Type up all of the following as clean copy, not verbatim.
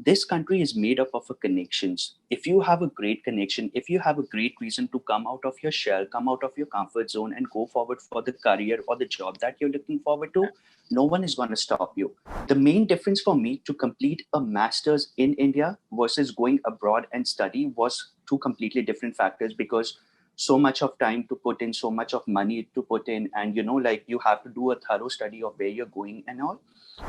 this country is made up of connections. If you have a great connection, if you have a great reason to come out of your shell, come out of your comfort zone and go forward for the career or the job that you're looking forward to, no one is going to stop you. The main difference for me to complete a master's in India versus going abroad and study was two completely different factors, because so much of time to put in, so much of money to put in, and like you have to do a thorough study of where you're going and all.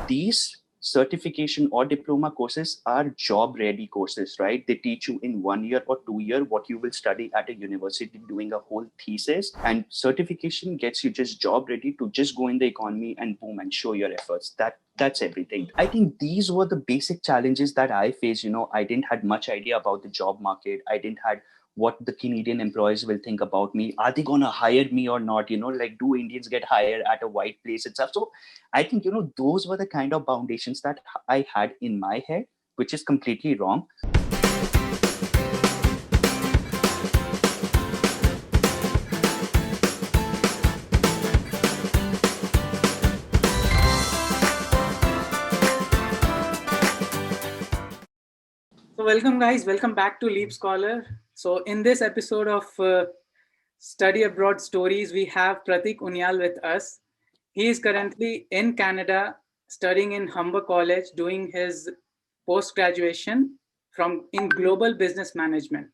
These certification or diploma courses are job ready courses, right? They teach you in 1 year or 2 year what you will study at a university doing a whole thesis, and certification gets you just job ready to just go in the economy and boom and show your efforts. That's everything. I think these were the basic challenges that I faced. I didn't had much idea about the job market. I didn't had what the Canadian employers will think about me. Are they going to hire me or not? Like, do Indians get hired at a white place and stuff? So I think, those were the kind of foundations that I had in my head, which is completely wrong. So welcome guys, welcome back to Leap Scholar. So in this episode of Study Abroad Stories, we have Pratik Unyal with us. He is currently in Canada studying in Humber College, doing his post-graduation in Global Business Management.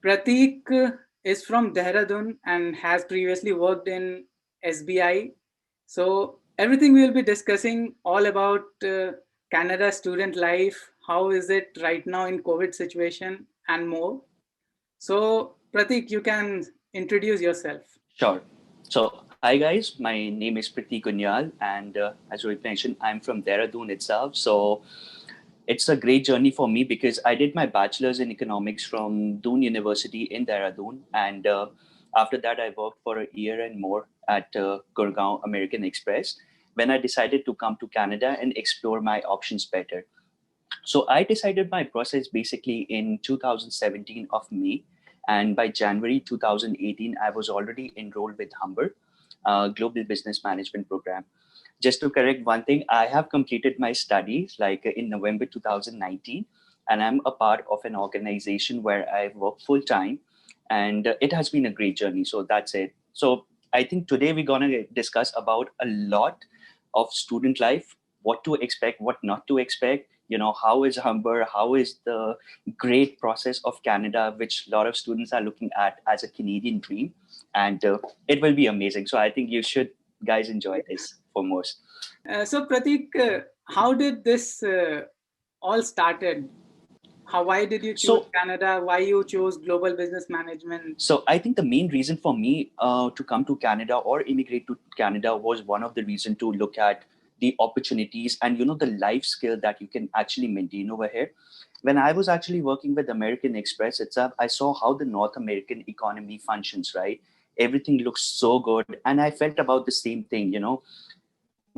Pratik is from Dehradun and has previously worked in SBI. So everything we will be discussing all about Canada student life, how is it right now in COVID situation and more. So Pratik, you can introduce yourself. Sure. So, hi guys, my name is Pratik Unyal, and as Rohit mentioned, I'm from Dehradun itself. So, it's a great journey for me because I did my bachelor's in economics from Doon University in Dehradun, and after that, I worked for a year and more at Gurgaon American Express when I decided to come to Canada and explore my options better. So I decided my process basically in 2017 of May, and by January 2018, I was already enrolled with Humber Global Business Management Program. Just to correct one thing, I have completed my studies like in November 2019, and I'm a part of an organization where I work full time, and it has been a great journey. So that's it. So I think today we're gonna discuss about a lot of student life, what to expect, what not to expect. How is Humber, how is the great process of Canada, which a lot of students are looking at as a Canadian dream, and it will be amazing. So I think you should guys enjoy this for most. So Pratik, how did this all started? Why did you choose Canada? Why you chose global business management? So I think the main reason for me to come to Canada or immigrate to Canada was one of the reason to look at the opportunities and the life skill that you can actually maintain over here. When I was actually working with American Express itself, I saw how the North American economy functions, right? Everything looks so good. And I felt about the same thing.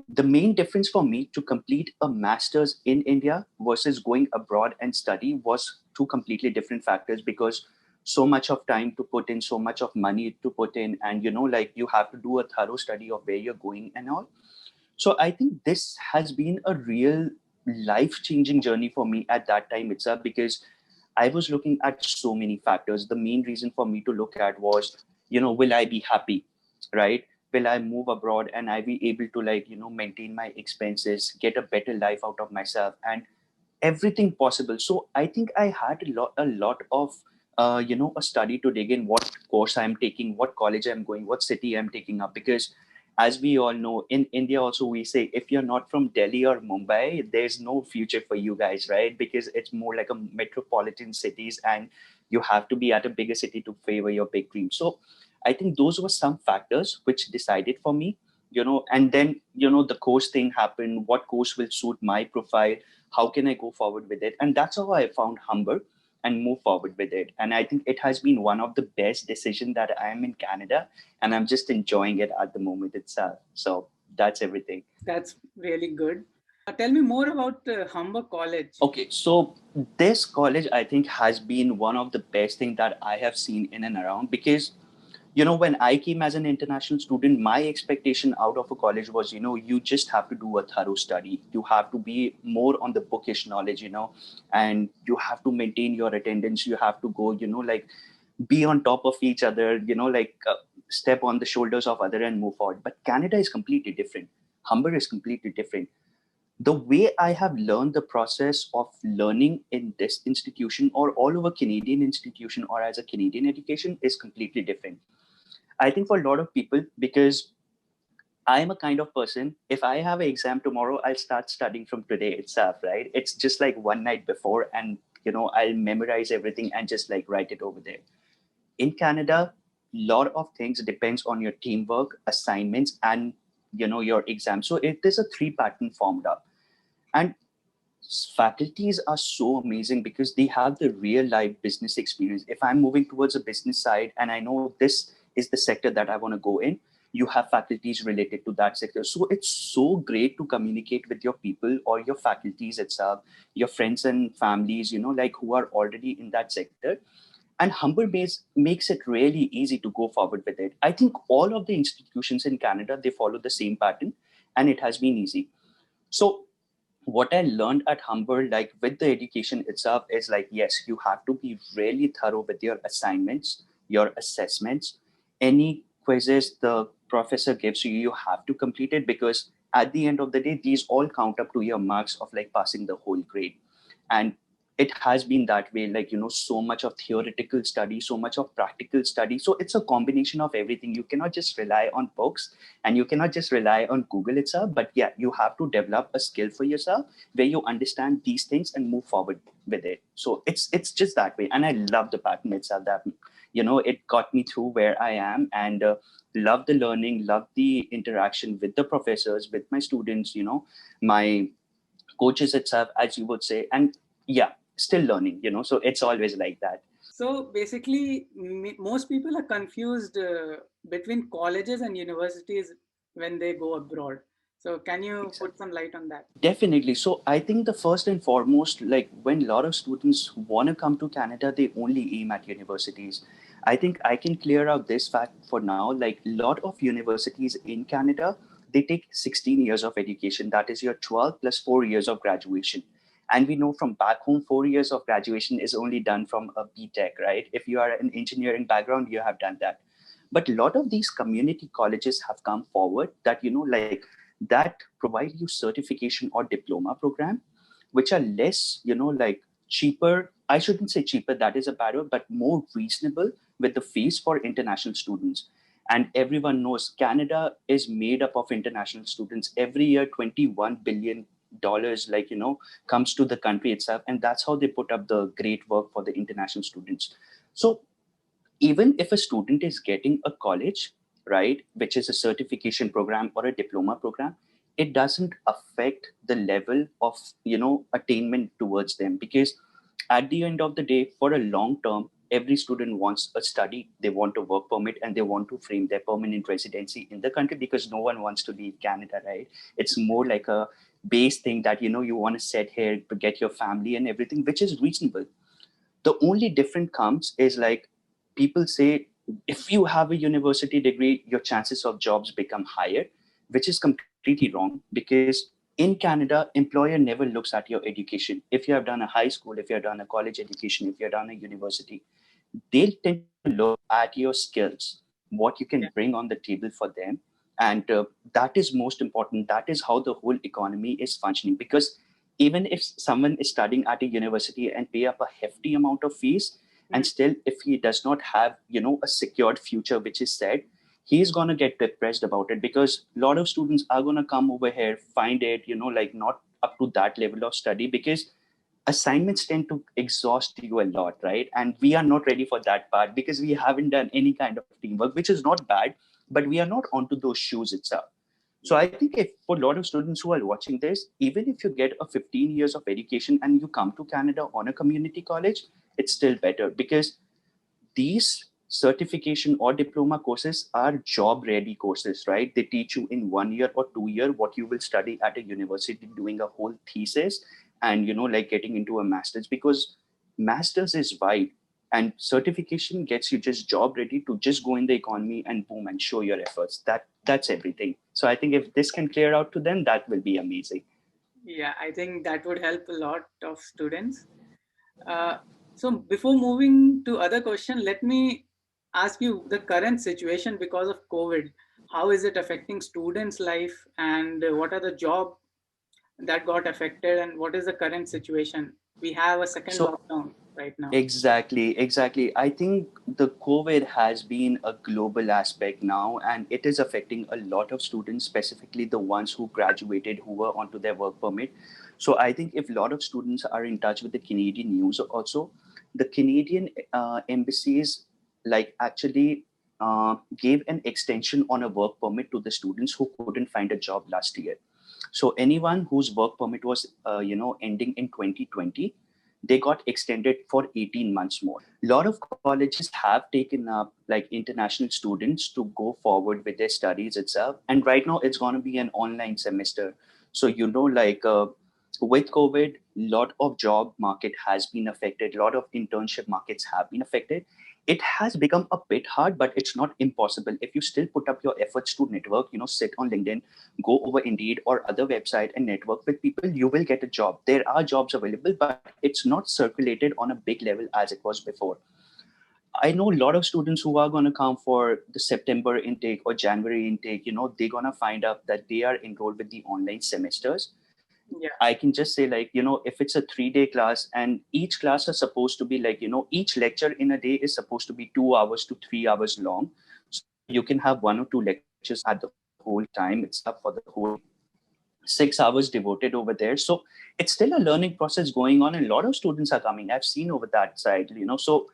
The main difference for me to complete a master's in India versus going abroad and study was two completely different factors, because so much of time to put in, so much of money to put in, and like you have to do a thorough study of where you're going and all. So I think this has been a real life changing journey for me at that time itself, because I was looking at so many factors. The main reason for me to look at was, will I be happy, right? Will I move abroad and I be able to maintain my expenses, get a better life out of myself and everything possible. So I think I had a lot of, a study to dig in what course I'm taking, what college I'm going, what city I'm taking up, because as we all know, in India also we say if you're not from Delhi or Mumbai, there's no future for you guys, right? Because it's more like a metropolitan cities, and you have to be at a bigger city to favor your big dream. So I think those were some factors which decided for me, and then the course thing happened. What course will suit my profile? How can I go forward with it? And that's how I found Humber and move forward with it. And I think it has been one of the best decisions that I am in Canada, and I'm just enjoying it at the moment itself. So that's everything. That's really good. Tell me more about Humber College. Okay, so this college I think has been one of the best things that I have seen in and around, because When I came as an international student, my expectation out of a college was, you just have to do a thorough study. You have to be more on the bookish knowledge, and you have to maintain your attendance. You have to go, like be on top of each other, step on the shoulders of other and move forward. But Canada is completely different. Humber is completely different. The way I have learned the process of learning in this institution or all over Canadian institution or as a Canadian education is completely different. I think for a lot of people, because I'm a kind of person, if I have an exam tomorrow, I'll start studying from today itself, right? It's just like one night before, and I'll memorize everything and just like write it over there. In Canada, lot of things depends on your teamwork, assignments, and your exam. So it is a three pattern formed up. And faculties are so amazing because they have the real life business experience. If I'm moving towards a business side and I know this is the sector that I want to go in, you have faculties related to that sector. So it's so great to communicate with your people or your faculties itself, your friends and families, like who are already in that sector. And Humber Base makes it really easy to go forward with it. I think all of the institutions in Canada, they follow the same pattern, and it has been easy. So what I learned at Humber, like with the education itself, is like, yes, you have to be really thorough with your assignments, your assessments, any quizzes the professor gives you, you have to complete it, because at the end of the day, these all count up to your marks of like passing the whole grade. And it has been that way, like, so much of theoretical study, so much of practical study. So it's a combination of everything. You cannot just rely on books and you cannot just rely on Google itself, but yeah, you have to develop a skill for yourself where you understand these things and move forward with it. So it's just that way. And I love the pattern itself, that it got me through where I am. And love the learning, love the interaction with the professors, with my students, my coaches itself, as you would say. And yeah, still learning, so it's always like that. So basically, most people are confused between colleges and universities when they go abroad. So can you Exactly. put some light on that? Definitely. So I think the first and foremost, like when a lot of students want to come to Canada, they only aim at universities. I think I can clear out this fact for now. Like a lot of universities in Canada, they take 16 years of education. That is your 12 plus 4 years of graduation. And we know from back home, 4 years of graduation is only done from a BTech, right? If you are an engineering background, you have done that. But a lot of these community colleges have come forward that, like that provide you certification or diploma program, which are less, like cheaper. I shouldn't say cheaper, that is a bad word, but more reasonable with the fees for international students. And everyone knows Canada is made up of international students. Every year, $21 billion, like, comes to the country itself. And that's how they put up the great work for the international students. So even if a student is getting a college, right, which is a certification program or a diploma program, it doesn't affect the level of, attainment towards them, because at the end of the day, for a long term, every student wants a study, they want a work permit, and they want to frame their permanent residency in the country, because no one wants to leave Canada, right? It's more like a base thing that, you want to set here to get your family and everything, which is reasonable. The only difference comes is like people say, if you have a university degree, your chances of jobs become higher, which is completely wrong, because in Canada, employer never looks at your education. If you have done a high school, if you have done a college education, if you have done a university, they'll tend to look at your skills, what you can Yeah. bring on the table for them. And that is most important. That is how the whole economy is functioning. Because even if someone is studying at a university and pay up a hefty amount of fees, and Mhm. still if he does not have, a secured future, which is said, he's going to get depressed about it, because a lot of students are going to come over here, find it, like not up to that level of study, because assignments tend to exhaust you a lot, right? And we are not ready for that part, because we haven't done any kind of teamwork, which is not bad, but we are not onto those shoes itself. So I think if for a lot of students who are watching this, even if you get a 15 years of education and you come to Canada on a community college, it's still better, because these certification or diploma courses are job ready courses, right? They teach you in 1 year or 2 year what you will study at a university, doing a whole thesis, and like getting into a master's, because master's is wide. and certification gets you just job ready to just go in the economy and boom and show your efforts. That's everything. So I think if this can clear out to them, that will be amazing. Yeah, I think that would help a lot of students. Uh, so before moving to other question, let me ask you the current situation because of COVID. How is it affecting students' life, and what are the job that got affected, and what is the current situation? We have a second So lockdown right now. exactly. I think the COVID has been a global aspect now, and it is affecting a lot of students, specifically the ones who graduated, who were onto their work permit. So I think if a lot of students are in touch with the Canadian news also, the Canadian embassies like actually gave an extension on a work permit to the students who couldn't find a job last year. So anyone whose work permit was ending in 2020, they got extended for 18 months more. A lot of colleges have taken up like international students to go forward with their studies itself. And right now it's going to be an online semester. So, with COVID, a lot of job market has been affected. A lot of internship markets have been affected. It has become a bit hard, but it's not impossible. If you still put up your efforts to network, sit on LinkedIn, go over Indeed or other website and network with people, you will get a job. There are jobs available, but it's not circulated on a big level as it was before. I know a lot of students who are going to come for the September intake or January intake, they're going to find out that they are enrolled with the online semesters. Yeah, I can just say, like, if it's a 3 day class and each class is supposed to be like, each lecture in a day is supposed to be 2 hours to 3 hours long. So you can have 1 or 2 lectures at the whole time itself for the whole day. 6 hours devoted over there. So it's still a learning process going on, and a lot of students are coming. I've seen over that side. So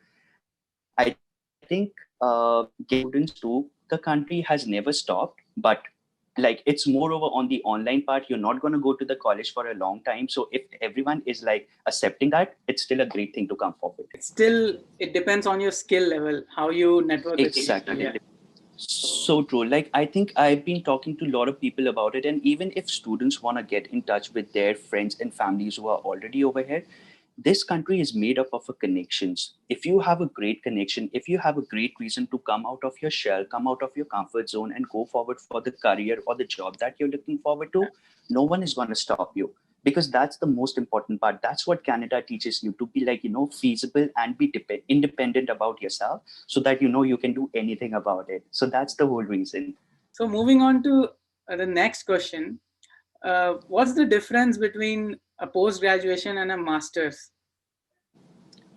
I think getting students too, the country has never stopped, but like it's more over on the online part. You're not going to go to the college for a long time. So if everyone is like accepting that, it's still a great thing to come forward. it's still, it depends on your skill level, how you network with people. Exactly. Yeah. So true. Like, I think I've been talking to a lot of people about it. And even if students want to get in touch with their friends and families who are already over here, this country is made up of a connections. If you have a great connection, if you have a great reason to come out of your shell, come out of your comfort zone and go forward for the career or the job that you're looking forward to, no one is going to stop you, because that's the most important part. That's what Canada teaches you, to be like, feasible and be independent about yourself, so that you can do anything about it. So that's the whole reason. So moving on to the next question, what's the difference between a post graduation and a master's?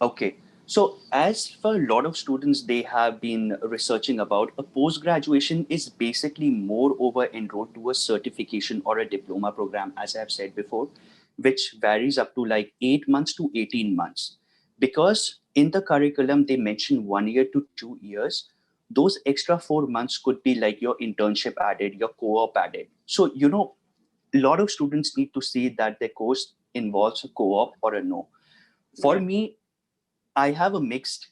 Okay. So, as for a lot of students, they have been researching about, a post graduation is basically more over enrolled to a certification or a diploma program, as I've said before, which varies up to like 8 months to 18 months. Because in the curriculum, they mention 1 year to 2 years. Those extra 4 months could be like your internship added, your co op added. So, a lot of students need to see that their course involves a co op or a no. For Yeah. me, I have a mixed,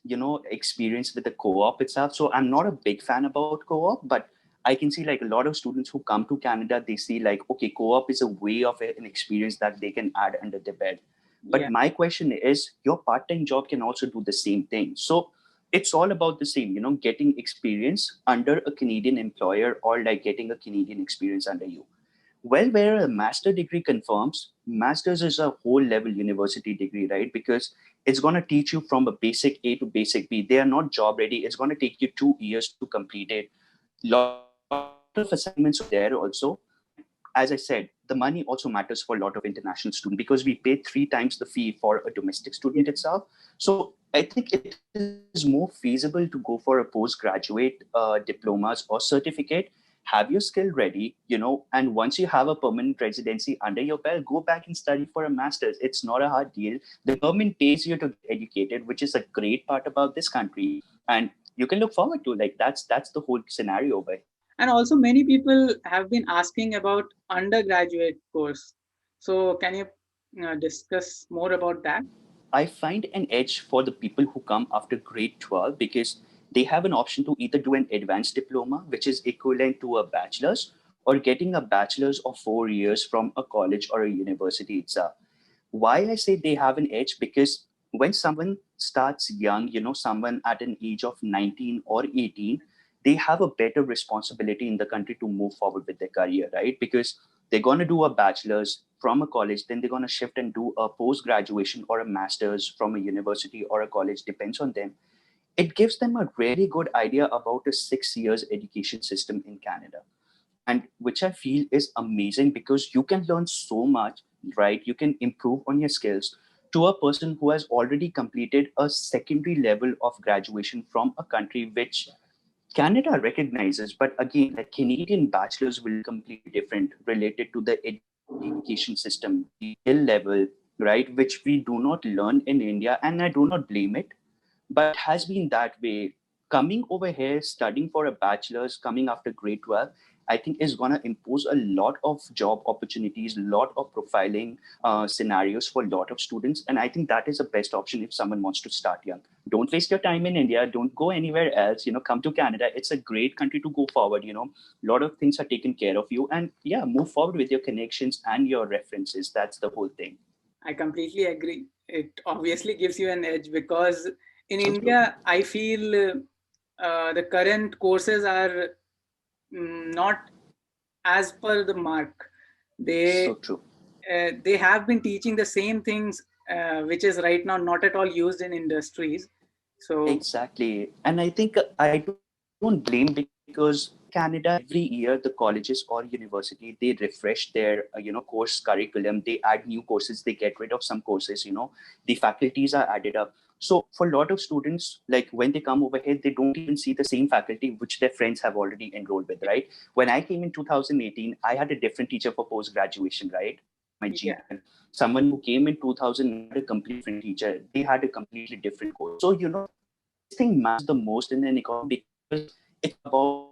experience with the co-op itself. So I'm not a big fan about co-op, but I can see like a lot of students who come to Canada, they see like, okay, co-op is a way of an experience that they can add under their bed. Yeah. But my question is, your part-time job can also do the same thing. So it's all about the same, getting experience under a Canadian employer, or like getting a Canadian experience under you. Well, where a master degree confirms, master's is a whole level university degree, right? Because it's going to teach you from a basic A to basic B. They are not job ready. It's going to take you 2 years to complete it. Lot of assignments over there also. And as I said, the money also matters for a lot of international students, because we pay 3 times the fee for a domestic student itself. So I think it is more feasible to go for a postgraduate diplomas or certificate, have your skill ready, and once you have a permanent residency under your belt, go back and study for a master's. It's not a hard deal. The government pays you to get educated, which is a great part about this country. And you can look forward to, like, that's the whole scenario over here. And also many people have been asking about undergraduate course. So can you discuss more about that? I find an edge for the people who come after grade 12, because they have an option to either do an advanced diploma, which is equivalent to a bachelor's, or getting a bachelor's of 4 years from a college or a university itself. Why I say they have an edge? Because when someone starts young, someone at an age of 19 or 18, they have a better responsibility in the country to move forward with their career, right? Because they're going to do a bachelor's from a college, then they're going to shift and do a post graduation or a master's from a university or a college, depends on them. It gives them a really good idea about a 6 years education system in Canada, and which I feel is amazing because you can learn so much, right? You can improve on your skills to a person who has already completed a secondary level of graduation from a country which Canada recognizes. But again, like Canadian bachelors will be completely different related to the education system, the skill level, right? Which we do not learn in India, and I do not blame it, but it has been that way. Coming over here, studying for a bachelor's, coming after grade 12, I think is going to impose a lot of job opportunities, a lot of profiling scenarios for a lot of students. And I think that is the best option if someone wants to start young. Don't waste your time in India. Don't go anywhere else. Come to Canada. It's a great country to go forward. A lot of things are taken care of you. And yeah, move forward with your connections and your references. That's the whole thing. I completely agree. It obviously gives you an edge because in So true. India, I feel the current courses are not as per the mark. So They true. they have been teaching the same things, which is right now not at all used in industries. So Exactly. And I think I don't blame because Canada every year the colleges or university they refresh their course curriculum, they add new courses, they get rid of some courses, the faculties are added up. So for a lot of students, like when they come over here, they don't even see the same faculty which their friends have already enrolled with, right? When I came in 2018, I had a different teacher for post graduation, right? My yeah, GPN. Someone who came in 2009 had a completely different teacher. They had a completely different course. So, this thing matters the most in an economy because it's about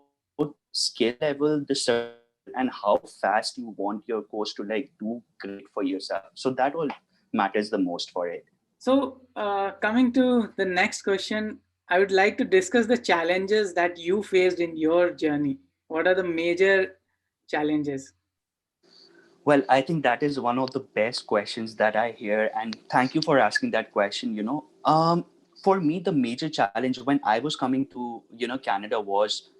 skill level, the survival level, and how fast you want your course to like do great for yourself. So that all matters the most for it. so, coming to the next question, I would like to discuss the challenges that you faced in your journey. What are the major challenges? Well, I think that is one of the best questions that I hear, and thank you for asking that question. For me, the major challenge when I was coming to Canada was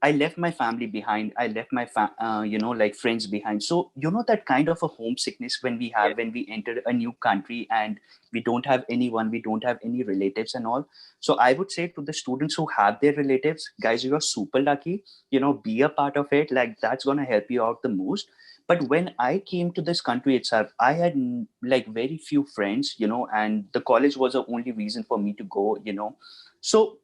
I left my family behind. I left my like friends behind. So that kind of a homesickness when we Yeah, have when we enter a new country and we don't have anyone, we don't have any relatives and all. So I would say to the students who have their relatives, guys, you are super lucky. Be a part of it. Like that's gonna help you out the most. But when I came to this country itself, I had like very few friends, and the college was the only reason for me to go. So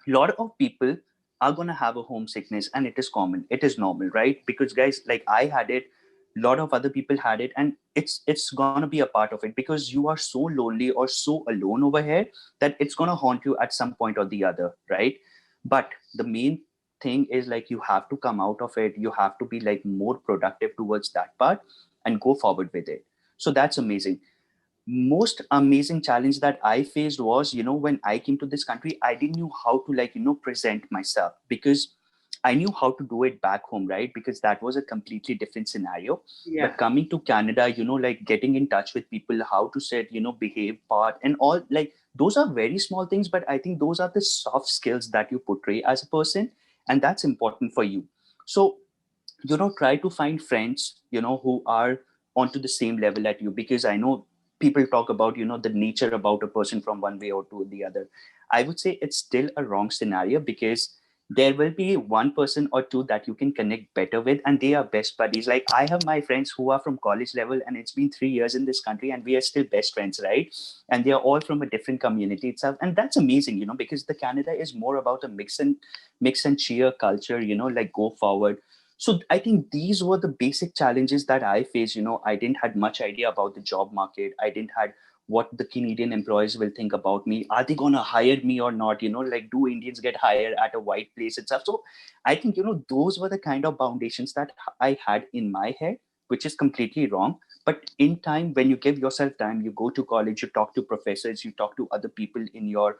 a lot of people are going to have a homesickness, and it is common, it is normal, right? Because guys, like I had it, a lot of other people had it, and it's going to be a part of it because you are so lonely or so alone over here that it's going to haunt you at some point or the other, right? But the main thing is like you have to come out of it, you have to be like more productive towards that part and go forward with it. So that's amazing. Most amazing challenge that I faced was, when I came to this country, I didn't know how to like, present myself because I knew how to do it back home, right? Because that was a completely different scenario. yeah, But coming to Canada, like getting in touch with people, how to set, behave part and all, like those are very small things, but I think those are the soft skills that you portray as a person. And that's important for you. So try to find friends who are onto the same level at you, because I know people talk about the nature about a person from one way or to the other. I would say it's still a wrong scenario because there will be one person or two that you can connect better with, and they are best buddies. Like I have my friends who are from college level, and it's been 3 years in this country and we are still best friends, right? And they are all from a different community itself, and that's amazing, because the Canada is more about a mix and cheer culture, like go forward. So I think these were the basic challenges that I faced. I didn't had much idea about the job market. I didn't had what the Canadian employers will think about me. Are they gonna hire me or not? Like do Indians get hired at a white place and stuff? So I think those were the kind of foundations that I had in my head, which is completely wrong. But in time, when you give yourself time, you go to college, you talk to professors, you talk to other people in your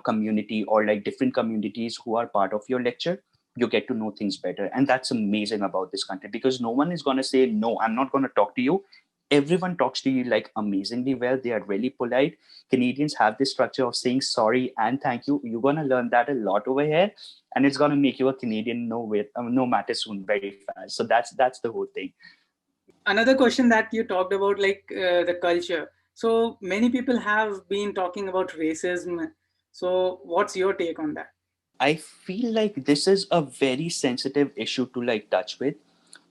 community or like different communities who are part of your lecture, you get to know things better. And that's amazing about this country because no one is going to say, no, I'm not going to talk to you. everyone talks to you like amazingly well. They are really polite. Canadians have this structure of saying sorry and thank you. You're gonna learn that a lot over here, and it's gonna make you a Canadian no matter soon very fast. So that's the whole thing. Another question that you talked about, like the culture. So many people have been talking about racism. So what's your take on that? I feel like this is a very sensitive issue to like touch with.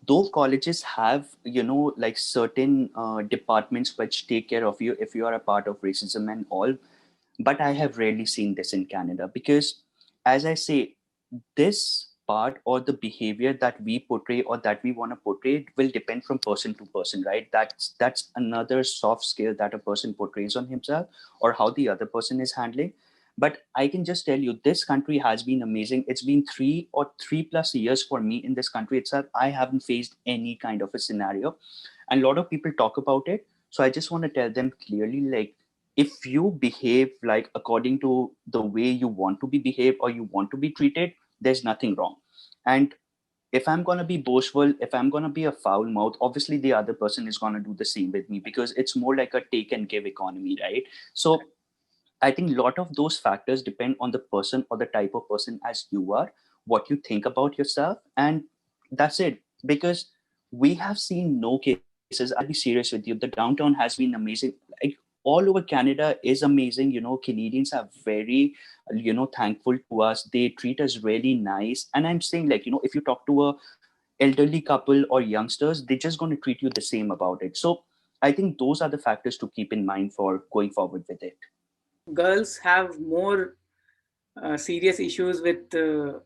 Though colleges have, like certain departments which take care of you if you are a part of racism and all, but I have rarely seen this in Canada because, as I say, this part or the behavior that we portray or that we want to portray will depend from person to person, right? That's another soft skill that a person portrays on himself or how the other person is handling. But I can just tell you, this country has been amazing. It's been 3 or 3+ years for me in this country itself. I haven't faced any kind of a scenario, and a lot of people talk about it. So I just want to tell them clearly, like, if you behave like according to the way you want to be behaved or you want to be treated, there's nothing wrong. And if I'm going to be boastful, if I'm going to be a foul mouth, obviously the other person is going to do the same with me, because it's more like a take and give economy, right? So I think a lot of those factors depend on the person or the type of person as you are, what you think about yourself, and that's it. Because we have seen no cases. I'll be serious with you. The downtown has been amazing. Like, all over Canada is amazing. Canadians are very, thankful to us. They treat us really nice. And I'm saying, like, if you talk to a elderly couple or youngsters, they're just going to treat you the same about it. So I think those are the factors to keep in mind for going forward with it. Girls have more serious issues with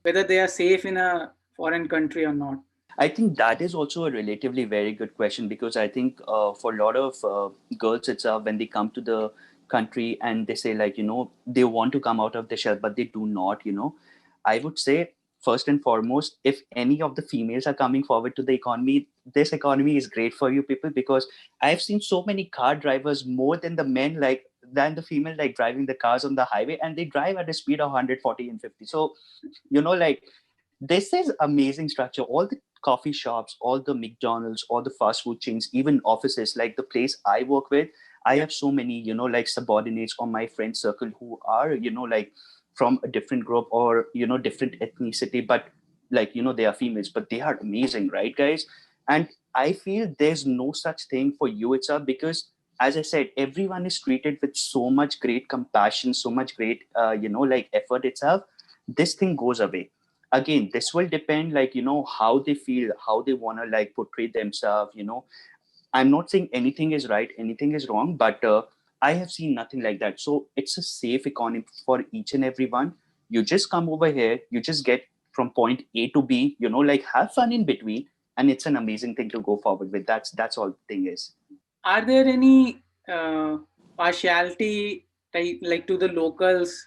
whether they are safe in a foreign country or not. I think that is also a relatively very good question, because I think for a lot of girls itself, when they come to the country and they say, like, they want to come out of the shell, but they do not, I would say, first and foremost, if any of the females are coming forward to the economy, this economy is great for you people, because I've seen so many car drivers more than the men, like, than the female, like driving the cars on the highway, and they drive at a speed of 140 and 50. So, like, this is amazing structure. All the coffee shops, all the McDonald's, all the fast food chains, even offices, like the place I work with, I Yeah. have so many, like subordinates on my friend circle who are, like from a different group or, different ethnicity, but like, they are females, but they are amazing, right, guys? And I feel there's no such thing for you itself, because as I said, everyone is treated with so much great compassion, so much great, like effort itself. This thing goes away. Again, this will depend, like, how they feel, how they want to like portray themselves. I'm not saying anything is right, anything is wrong, but I have seen nothing like that. So it's a safe economy for each and everyone. You just come over here, you just get from point A to B, like have fun in between, and it's an amazing thing to go forward with. That's all the thing is. Are there any partiality type, like to the locals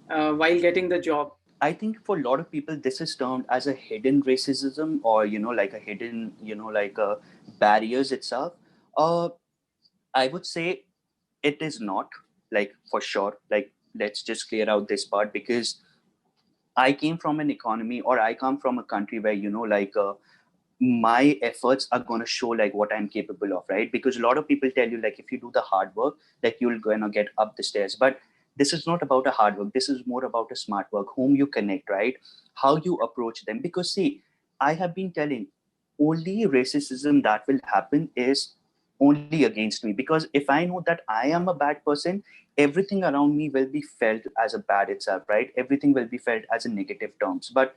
while getting the job? I think for a lot of people, this is termed as a hidden racism, or like a hidden, like barriers itself. Uh, I would say it is not, like, for sure. Like, let's just clear out this part, because I came from an economy, or I come from a country where, like, my efforts are going to show like what I'm capable of, right? Because a lot of people tell you, like, if you do the hard work, like, you'll gonna get up the stairs. But this is not about a hard work. This is more about a smart work, whom you connect, right? How you approach them. Because see, I have been telling, only racism that will happen is only against me. Because if I know that I am a bad person, everything around me will be felt as a bad itself, right? Everything will be felt as a negative terms. But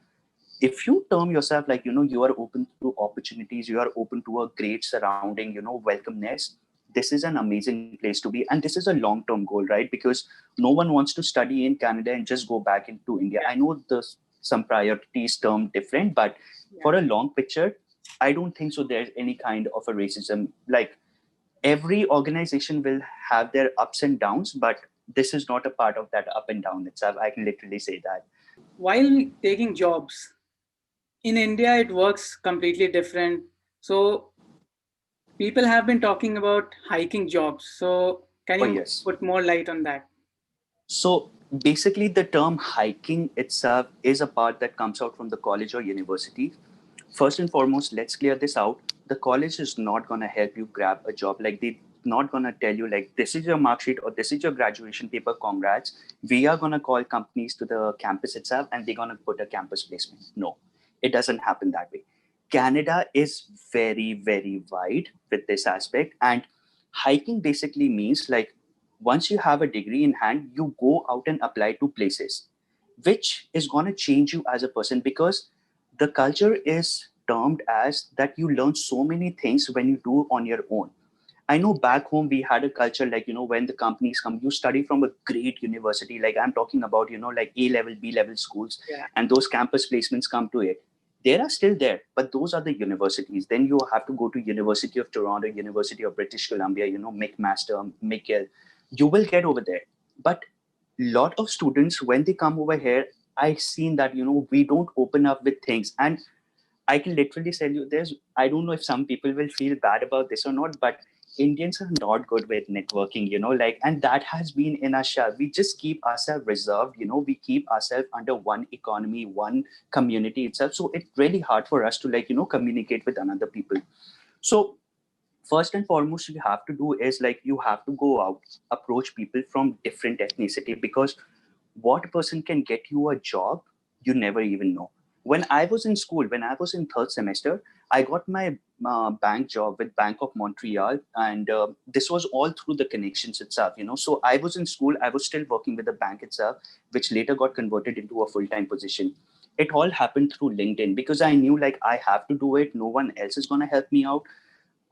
if you term yourself like, you are open to opportunities, you are open to a great surrounding, welcomeness, this is an amazing place to be. And this is a long term goal, right? Because no one wants to study in Canada and just go back into India. I know the some priorities term different, but Yeah. for a long picture, I don't think so there's any kind of a racism. Like, every organization will have their ups and downs, but this is not a part of that up and down itself. I can literally say that. While taking jobs in India, it works completely different. So people have been talking about hiking jobs. So can Oh you yes. put more light on that? So basically, the term hiking itself is a part that comes out from the college or university. First and foremost, let's clear this out. The college is not going to help you grab a job. Like, they not going to tell you like, this is your mark sheet or this is your graduation paper, congrats, we are going to call companies to the campus itself and they're going to put a campus placement. No, it doesn't happen that way. Canada is very, very wide with this aspect. And hiking basically means like, once you have a degree in hand, you go out and apply to places, which is going to change you as a person, because the culture is termed as that you learn so many things when you do on your own. I know back home we had a culture like, when the companies come, you study from a great university. Like, I'm talking about, like A level, B level schools, Yeah. and those campus placements come to it. They are still there, but those are the universities. Then you have to go to University of Toronto, University of British Columbia, McMaster, McGill. You will get over there. But lot of students, when they come over here, I've seen that, we don't open up with things. And I can literally tell you, I don't know if some people will feel bad about this or not, but Indians are not good with networking, and that has been in our shell. We just keep ourselves reserved, we keep ourselves under one economy, one community itself. So it's really hard for us to communicate with another people. So first and foremost, you have to do is like, you have to go out, approach people from different ethnicity, because what person can get you a job, you never even know. When I was in school, when I was in third semester, I got my bank job with Bank of Montreal, and this was all through the connections itself. So I was in school, I was still working with the bank itself, which later got converted into a full-time position. It all happened through LinkedIn, because I knew like, I have to do it, no one else is going to help me out.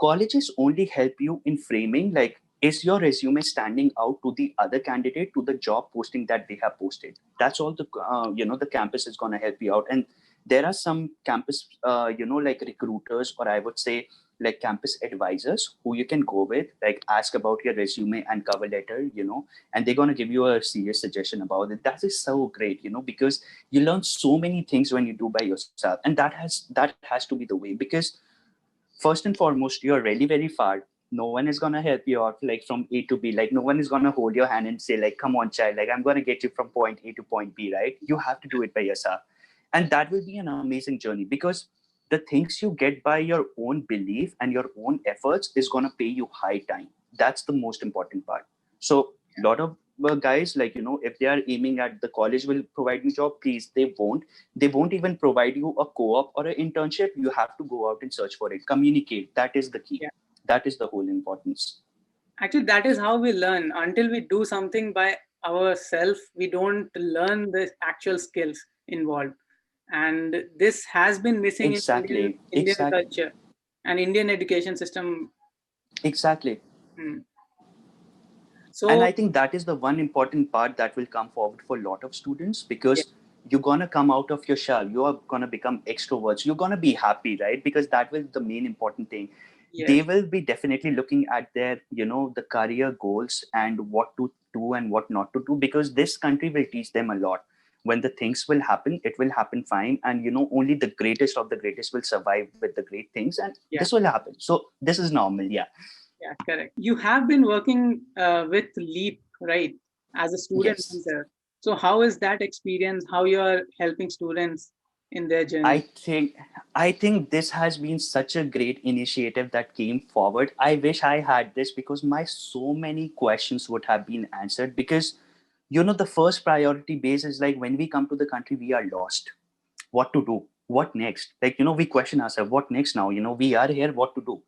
Colleges only help you in framing, like, is your resume standing out to the other candidate, to the job posting that they have posted? That's all the campus is going to help you out. And there are some campus like recruiters, or I would say like campus advisors, who you can go with, like ask about your resume and cover letter, and they're going to give you a serious suggestion about it. That is so great, because you learn so many things when you do by yourself. And that has to be the way, because first and foremost, you're really very far. No one is gonna help you out like from A to B. Like, no one is gonna hold your hand and say like, come on child, like I'm gonna get you from point A to point B, right? You have to do it by yourself. And that will be an amazing journey, because the things you get by your own belief and your own efforts is gonna pay you high time. That's the most important part. So a lot of guys, like, if they are aiming at the college will provide me job, please, they won't even provide you a co-op or an internship. You have to go out and search for it, communicate. That is the key. Yeah. That is the whole importance. Actually, that is how we learn. Until we do something by ourselves, we don't learn the actual skills involved. And this has been missing in Exactly. Indian Exactly. culture and Indian education system. Exactly. Hmm. And So I think that is the one important part that will come forward for a lot of students, yeah, because you're going to come out of your shell. You are going to become extroverts. You're going to be happy, right? Because that will the main important thing. yes, They will be definitely looking at their, the career goals and what to do and what not to do, because this country will teach them a lot. When the things will happen, it will happen fine. And, only the greatest of the greatest will survive with the great things. And yeah, this will happen. So this is normal. Yeah. yeah, correct. You have been working with Leap, right, as a student Yes. mentor. So how is that experience? How you are helping students in their I journey? think I think this has been such a great initiative that came forward. I wish I had this, because my so many questions would have been answered. Because the first priority base is like, when we come to the country, we are lost. What to do? What next? Like, we question ourselves, what next now? We are here, what to do?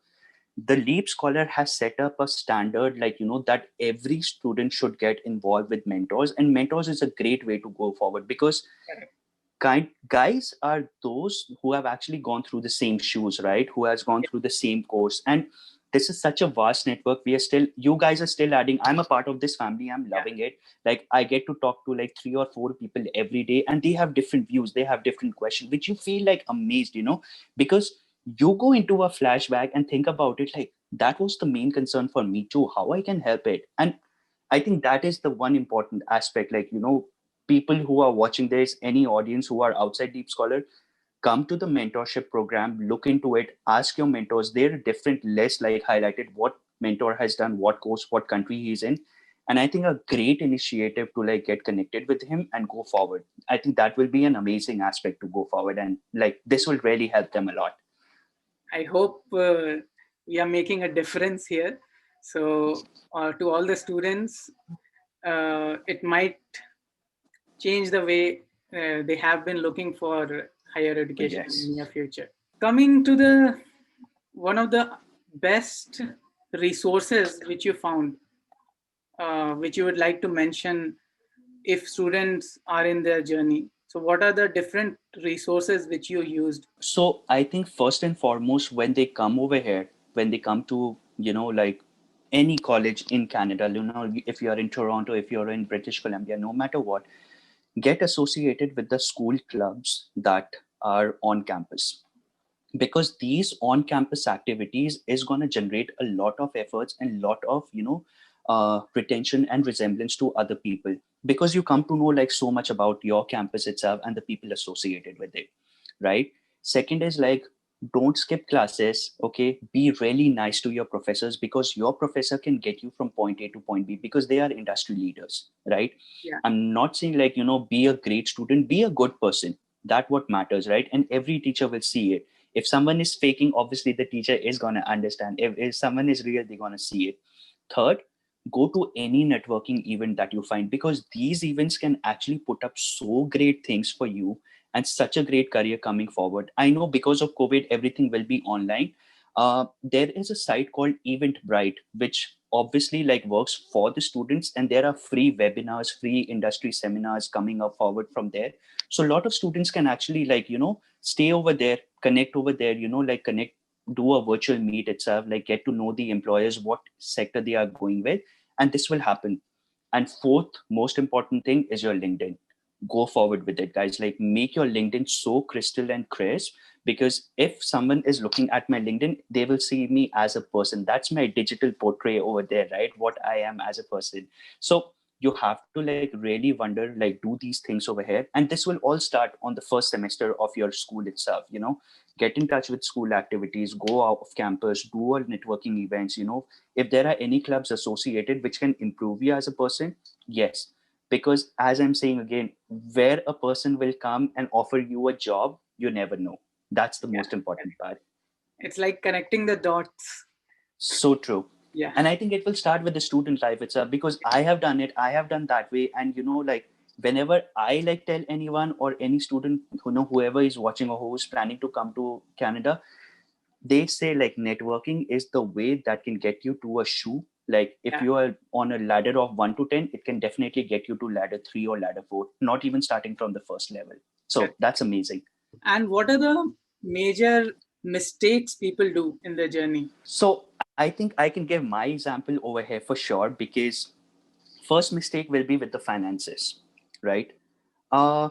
The Leap Scholar has set up a standard, like, that every student should get involved with mentors. And mentors is a great way to go forward, because Correct. guys are those who have actually gone through the same shoes, right? Who has gone through the same course. And this is such a vast network. You guys are still adding. I'm a part of this family. I'm Yeah, loving it. Like, I get to talk to like 3 or 4 people every day, and they have different views. They have different questions, which you feel like amazed, because you go into a flashback and think about it, like, that was the main concern for me too, how I can help it. And I think that is the one important aspect. Like, people who are watching this, any audience who are outside Deep Scholar, come to the mentorship program, look into it, ask your mentors. There are different lists like highlighted what mentor has done, what course, what country he's in. And I think a great initiative to like get connected with him and go forward. I think that will be an amazing aspect to go forward, and like this will really help them a lot. I hope we are making a difference here. So, to all the students, it might change the way they have been looking for higher education in Yes. the near future. Coming to the one of the best resources which you found, which you would like to mention if students are in their journey. So, what are the different resources which you used? So I think first and foremost, when they come over here, when they come to, like any college in Canada, if you're in Toronto, if you're in British Columbia, no matter what, get associated with the school clubs that are on campus, because these on campus activities is going to generate a lot of efforts and lot of retention and resemblance to other people, because you come to know like so much about your campus itself and the people associated with it, right? Second is like, don't skip classes. Okay, be really nice to your professors, because your professor can get you from point A to point B, because they are industry leaders, right? Yeah, I'm not saying like, be a great student, be a good person. That what matters, right? And every teacher will see it. If someone is faking, obviously the teacher is going to understand. If someone is real, they're going to see it. Third, go to any networking event that you find, because these events can actually put up so great things for you and such a great career coming forward. I know because of COVID, everything will be online. There is a site called Eventbrite, which obviously like works for the students, and there are free webinars, free industry seminars coming up forward from there. So a lot of students can actually like, stay over there, connect over there, like connect, do a virtual meet itself, like get to know the employers, what sector they are going with, and this will happen. And fourth most important thing is your LinkedIn. Go forward with it, guys. Like make your LinkedIn so crystal and crisp, because if someone is looking at my LinkedIn, they will see me as a person. That's my digital portrait over there, right? What I am as a person. So you have to like really wonder, like do these things over here, and this will all start on the first semester of your school itself. Get in touch with school activities, go out of campus, do all networking events. If there are any clubs associated which can improve you as a person, yes. Because as I'm saying again, where a person will come and offer you a job, you never know. That's the yeah. most important part. It's like connecting the dots. So true. Yeah, And I think it will start with the student life itself, because I have done it, I have done that way. And like whenever I like tell anyone or any student, whoever is watching or who is planning to come to Canada, they say like networking is the way that can get you to a shoe. Like if yeah. you are on a ladder of 1 to 10, it can definitely get you to ladder 3 or ladder 4, not even starting from the first level. So Correct. that's amazing. And what are the major mistakes people do in their journey? So I think I can give my example over here for sure, because first mistake will be with the finances, right? uh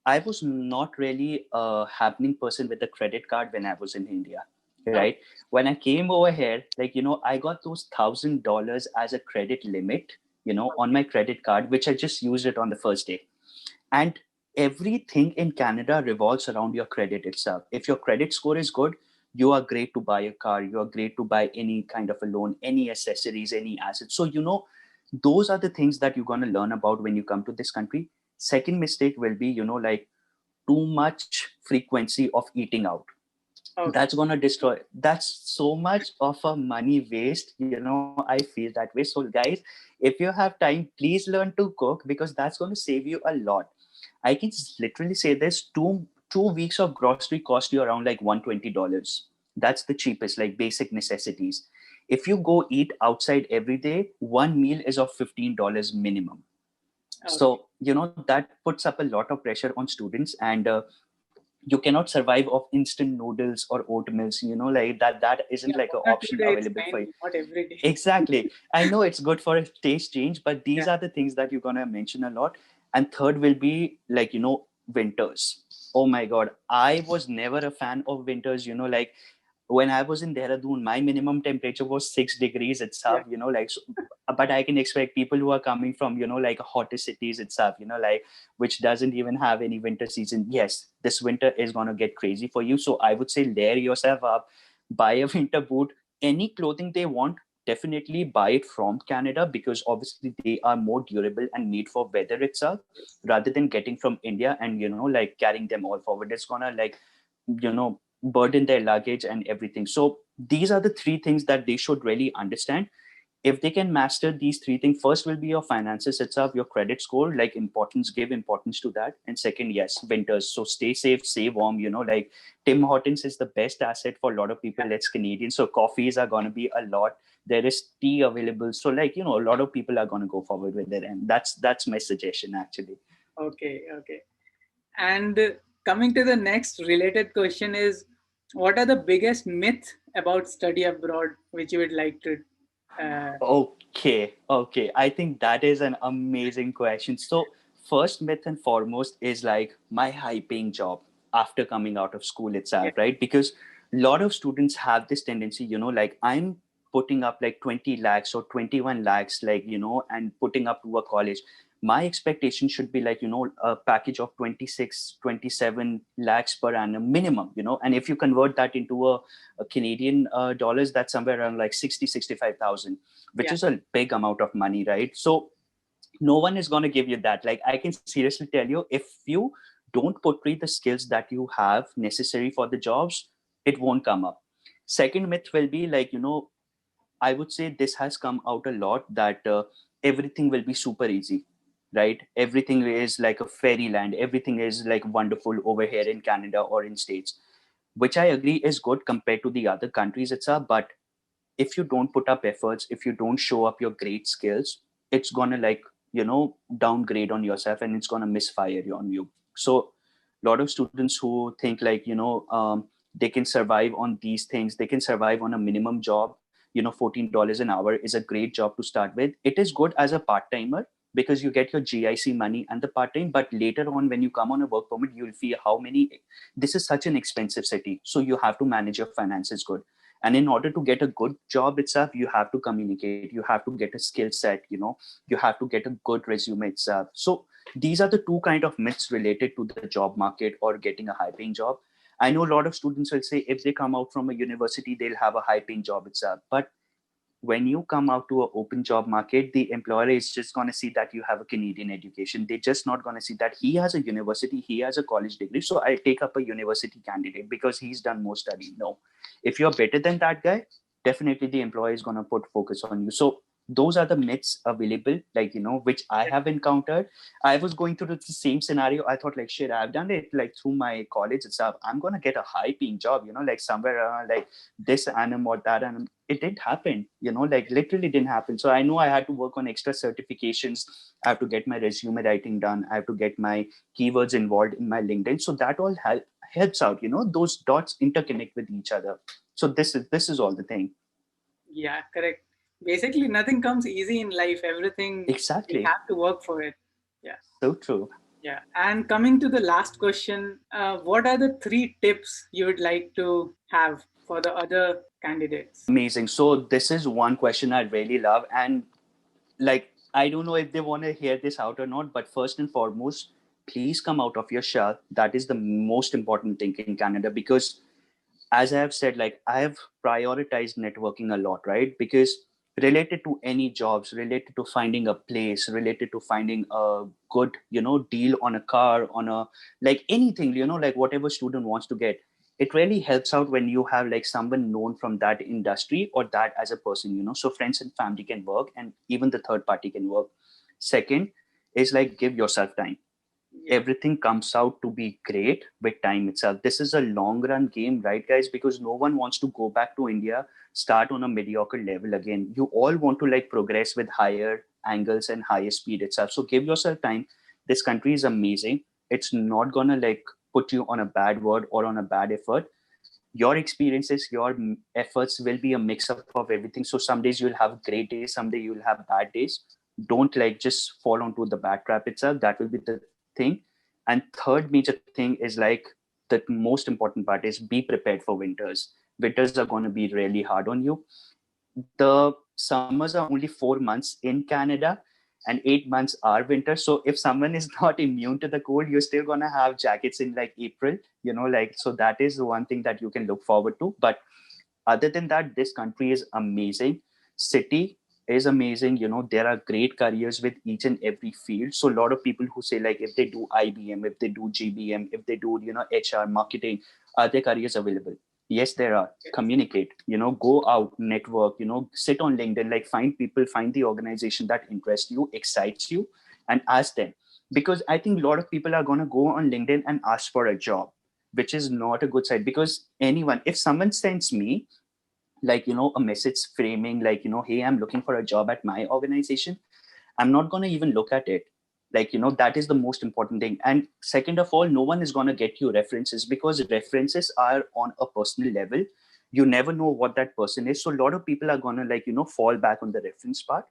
I was not really a happening person with the credit card when I was in India, Oh, right? When I came over here, like, I got those $1,000 as a credit limit, on okay. my credit card, which I just used it on the first day. And everything in Canada revolves around your credit itself. If your credit score is good, you are great to buy a car, you are great to buy any kind of a loan, any accessories, any assets. So, those are the things that you're going to learn about when you come to this country. Second mistake will be, like too much frequency of eating out. Okay. That's going to destroy, that's so much of a money waste. I feel that way. So guys, if you have time, please learn to cook, because that's going to save you a lot. I can literally say this: two weeks of grocery cost you around like $120. That's the cheapest, like basic necessities. If you go eat outside every day, one meal is of $15 minimum. Okay. So that puts up a lot of pressure on students. And you cannot survive off instant noodles or oatmeals, like that isn't Yeah, like an 1 or 2 option days, it's available for fine, you. not every day. Exactly. I know it's good for a taste change, but Yeah. these are the things that you're going to mention a lot. And third will be like, winters. Oh my God. I was never a fan of winters, like when I was in Dehradun, my minimum temperature was 6 degrees Yeah. itself, like, so, but I can expect people who are coming from, like hotter cities itself, like, which doesn't even have any winter season. Yes, this winter is going to get crazy for you. So I would say layer yourself up, buy a winter boot, any clothing they want, definitely buy it from Canada, because obviously they are more durable and made for weather itself, rather than getting from India and, like carrying them all forward. It's gonna like, burden their luggage and everything. So these are the three things that they should really understand. If they can master these three things, first will be your finances itself, your credit score, like importance, give importance to that. And second, yes, winters. So stay safe, stay warm, like Tim Hortons is the best asset for a lot of people. It's Canadian. So coffees are going to be a lot. There is tea available. So like, a lot of people are going to go forward with it. And that's my suggestion actually. Okay, okay. And coming to the next related question is, what are the biggest myths about study abroad which you would like to? Okay. I think that is an amazing question. So, first myth and foremost is like my high paying job after coming out of school Yeah, itself, right? Because a lot of students have this tendency, like I'm putting up like 20 lakhs or 21 lakhs, like, and putting up to a college. My expectation should be like, a package of 26, 27 lakhs per annum minimum, and if you convert that into a Canadian dollars, that's somewhere around like 60, 65,000, which yeah, is a big amount of money, right? So no one is going to give you that. Like, I can seriously tell you, if you don't portray the skills that you have necessary for the jobs, it won't come up. Second myth will be like, I would say this has come out a lot, that everything will be super easy, right? Everything is like a fairyland. Everything is like wonderful over here in Canada or in States, which I agree is good compared to the other countries itself. But if you don't put up efforts, if you don't show up your great skills, it's gonna like, downgrade on yourself, and it's gonna misfire on you. So a lot of students who think like, they can survive on these things, they can survive on a minimum job, $14 an hour is a great job to start with. It is good as a part-timer, because you get your GIC money and the part-time, but later on when you come on a work permit, you'll feel how many, this is such an expensive city, so you have to manage your finances good. And in order to get a good job itself, you have to communicate, you have to get a skill set, you have to get a good resume itself. So these are the two kind of myths related to the job market or getting a high paying job. I know a lot of students will say if they come out from a university, they'll have a high paying job itself. But when you come out to an open job market, the employer is just going to see that you have a Canadian education. They're just not going to see that he has a university, he has a college degree, so I'll take up a university candidate because he's done more study. No, if you're better than that guy, definitely the employer is going to put focus on you. So those are the myths available, like, which I have encountered. I was going through the same scenario. I thought like, shit, I've done it like through my college itself, I'm going to get a high paying job, like somewhere around like this annum or that annum. It didn't happen, like literally didn't happen. So I know I had to work on extra certifications. I have to get my resume writing done. I have to get my keywords involved in my LinkedIn. So that all helps out, those dots interconnect with each other. So this is all the thing. yeah, correct. Basically, nothing comes easy in life. Everything we Exactly. have to work for it. Yeah, So true. yeah. And coming to the last question, what are the 3 tips you would like to have for the other candidates? Amazing. So this is one question I really love. And like, I don't know if they want to hear this out or not, but first and foremost, please come out of your shell. That is the most important thing in Canada, because as I have said, like I have prioritized networking a lot, right? Because related to any jobs, related to finding a place, related to finding a good, deal on a car, on a, like anything, like whatever student wants to get, it really helps out when you have like someone known from that industry or that as a person, so friends and family can work, and even the third party can work. Second is like, give yourself time. Yeah, Everything comes out to be great with time itself. This is a long run game, right, guys? Because no one wants to go back to India, start on a mediocre level again. You all want to like progress with higher angles and higher speed itself. So give yourself time. This country is amazing. It's not gonna like put you on a bad word or on a bad effort. Your experiences, your efforts will be a mix up of everything. So some days you'll have great days, someday you'll have bad days. Don't like just fall onto the bad trap itself. That will be the thing. And third major thing is like, the most important part is be prepared for winters. Winters are going to be really hard on you. The summers are only 4 months in Canada, and 8 months are winter. So if someone is not immune to the cold, you're still gonna have jackets in like April, like, so that is the one thing that you can look forward to. But other than that, this country is amazing. City is amazing. There are great careers with each and every field. So a lot of people who say, like, if they do IBM, if they do GBM, if they do HR, marketing, are there careers available? Yes, there are. Communicate, go out, network, sit on LinkedIn, like find people, find the organization that interests you, excites you, and ask them. Because I think a lot of people are going to go on LinkedIn and ask for a job, which is not a good side. Because anyone, if someone sends me like, a message framing like, hey, I'm looking for a job at my organization, I'm not going to even look at it. Like, that is the most important thing. And second of all, no one is going to get you references, because references are on a personal level. You never know what that person is. So a lot of people are going to, like, fall back on the reference part.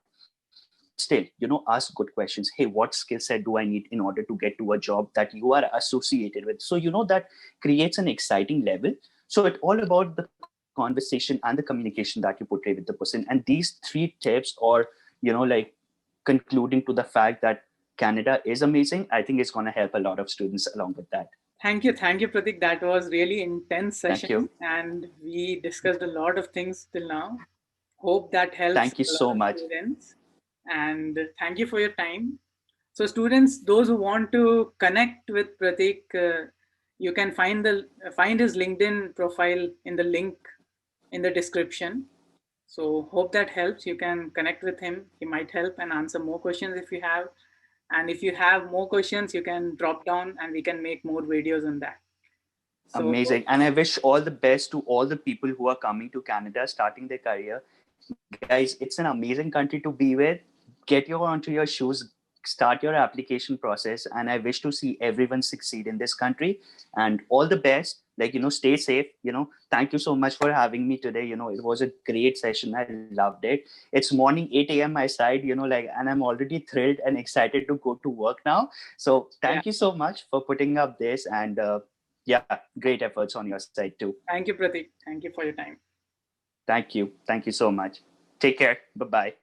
But still, ask good questions. Hey, what skill set do I need in order to get to a job that you are associated with? So, that creates an exciting level. So it's all about the conversation and the communication that you portray with the person. And these three tips, or, like, concluding to the fact that Canada is amazing, I think it's going to help a lot of students along with that. Thank you, Pratik. That was really intense session, Thank you. and we discussed a lot of things till now. Hope that helps Thank you a lot so of much. students. And thank you for your time. So, students, those who want to connect with Pratik, you can find his LinkedIn profile in the link in the description. So, hope that helps. You can connect with him. He might help and answer more questions if you have. And if you have more questions, you can drop down and we can make more videos on that. So, amazing. And I wish all the best to all the people who are coming to Canada, starting their career. Guys, it's an amazing country to be with. Get onto your shoes, start your application process. And I wish to see everyone succeed in this country. And all the best. Like, stay safe. Thank you so much for having me today. It was a great session. I loved it. It's morning 8 a.m. my side, like, and I'm already thrilled and excited to go to work now. So thank you so much for putting up this. And yeah, great efforts on your side too. Thank you, Pratik. Thank you for your time. Thank you. Thank you so much. Take care. Bye-bye.